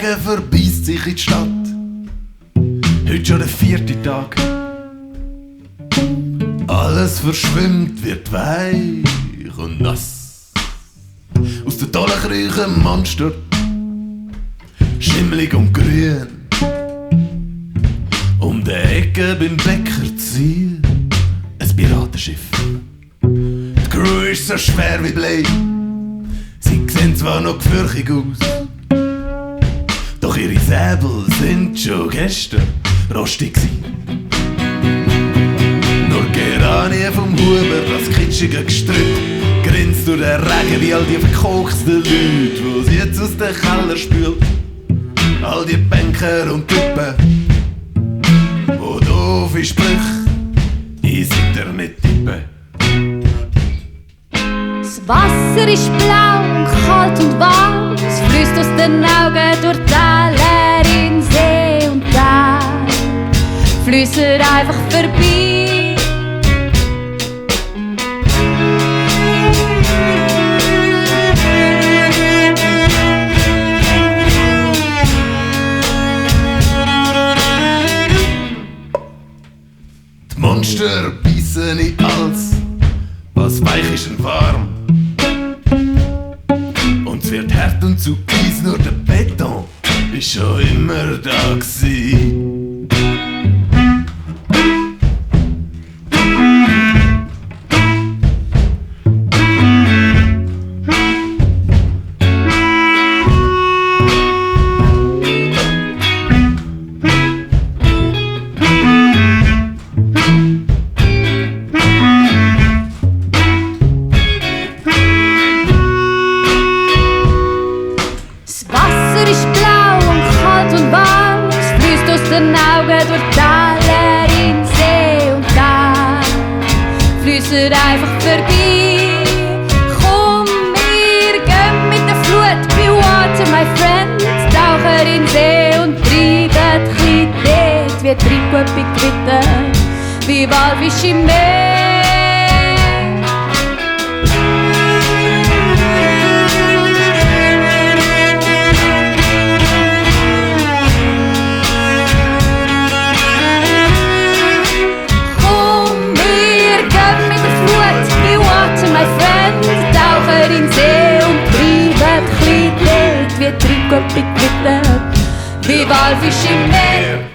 Regen verbeißt sich in die Stadt. Heute schon der 4. Tag. Alles verschwimmt, wird weich und nass. Aus den Tollen kriechen Monster, schimmelig und grün. Um die Ecke beim Bäcker zieht ein Piratenschiff. Die Crew ist so schwer wie Blei. Sie sehen zwar noch gefürchtig aus, doch ihre Säbel sind schon gestern rostig gsi. Nur Geranie vom Huber, das kitschige Gestrüpp, grinst durch den Regen wie all die verkoksten Leute, wo sie jetzt aus den Keller spült. All die Banker und Typen, wo doofe Sprüche ins Internet tippen. Das Wasser ist blau und kalt und warm, es fließt aus den Augen durch Täler in See und Tal, fließt einfach vorbei. Die Monster beißen in alles, was weich ist und warm. Und es wird hart und zu Eis, nur der Beton ist schon immer da gsi. Den Augen durch Täler in See und Tal, fließt einfach vorbei. Komm, wir gehen mit der Flut bei Water, my friend, tauchen in See und treiben chli dort wie Trickguppi gewittert, wie Walfisch im Meer. In See und treiben chli dort wie Trickguppi gewittert, wie Walfisch im Meer.